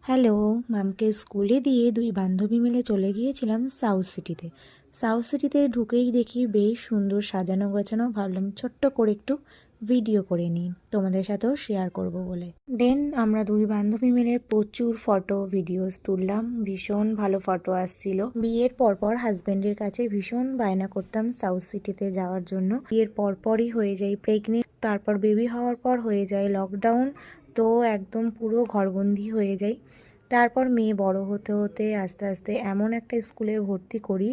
Hello, ম্যামকে স্কুলে দিয়ে দুই বান্ধবী মিলে চলে গিয়েছিলাম সাউথ সিটিতে। সাউথ সিটিতে ঢুকেই দেখি বেশ সুন্দর সাজানো গোছানো, ভাবলাম ছোট্ট করে একটু ভিডিও করে নিই, তোমাদের সাথেও শেয়ার করব বলে। দেন আমরা দুই বান্ধবী মিলে প্রচুর ফটো ভিডিওস তুললাম, ভীষণ ভালো ফটো আসছিল। বিয়ের পরপর হাজব্যান্ডের কাছে ভীষণ বায়না করতাম সাউথ সিটিতে যাওয়ার জন্য। বিয়ের পরপরই হয়ে যাই প্রেগনেন্ট, তারপর বেবি হওয়ার পর হয়ে যায় লকডাউন, তো একদম পুরো ঘরবন্দি হয়ে যাই। তারপর মেয়ে বড় হতে হতে আস্তে আস্তে এমন একটা স্কুলে ভর্তি করি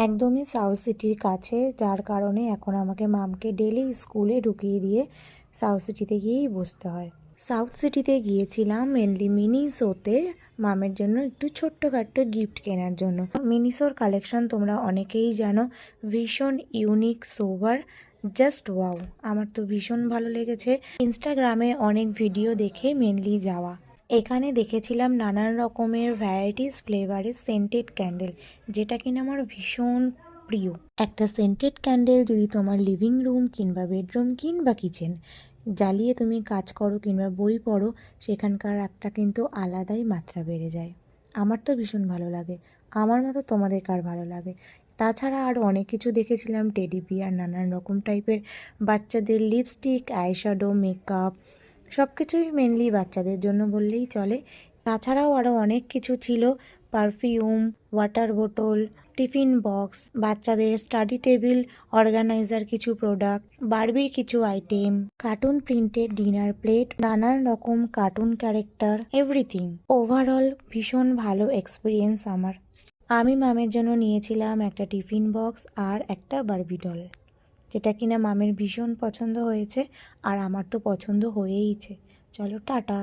একদমই সাউথ সিটির কাছে, যার কারণে এখন আমাকে মামকে ডেলি স্কুলে ঢুকিয়ে দিয়ে সাউথ সিটিতে গিয়েই বসতে হয়। সাউথ সিটিতে গিয়েছিলাম মেনলি মিনিসোতে মামের জন্য একটু ছোট্টখাট্ট গিফট কেনার জন্য। মিনিসোর কালেকশন তোমরা অনেকেই জানো, ভীষণ ইউনিক, সোভার, জাস্ট ওয়াও। আমার তো ভীষণ ভালো লেগেছে। ইনস্টাগ্রামে অনেক ভিডিও দেখে মেনলি যাওয়া। এখানে দেখেছিলাম নানান রকমের ভ্যারাইটিস ফ্লেভারের সেন্টেড ক্যান্ডেল, যেটা কিনা আমার ভীষণ প্রিয়। একটা সেন্টেড ক্যান্ডেল যদি তোমার লিভিং রুম কিংবা বেডরুম কিংবা কিচেন জ্বালিয়ে তুমি কাজ করো কিংবা বই পড়ো, সেখানকার একটা কিন্তু আলাদাই মাত্রা বেড়ে যায়। আমার তো ভীষণ ভালো লাগে। আমার মতো তোমাদের কার ভালো লাগে? তাছাড়া আরও অনেক কিছু দেখেছিলাম, টেডি বিয়ার, নানান রকম টাইপের বাচ্চাদের লিপস্টিক, আইশ্যাডো, মেকআপ, সব কিছুই মেনলি বাচ্চাদের জন্য বললেই চলে। তাছাড়াও আরও অনেক কিছু ছিল, পারফিউম, ওয়াটার বোতল, টিফিন বক্স, বাচ্চাদের স্টাডি টেবিল, অর্গানাইজার কিছু প্রোডাক্ট, বারবির কিছু item, cartoon printed dinner plate, নানান রকম কার্টুন ক্যারেক্টার, এভরিথিং। ওভারঅল ভীষণ ভালো এক্সপিরিয়েন্স আমার। আমি মামের জন্য নিয়েছিলাম একটা টিফিন বক্স আর একটা বারবি ডল, যেটা কিনা মামের ভীষণ পছন্দ হয়েছে আর আমার তো পছন্দ হয়েইছে। চলো টাটা।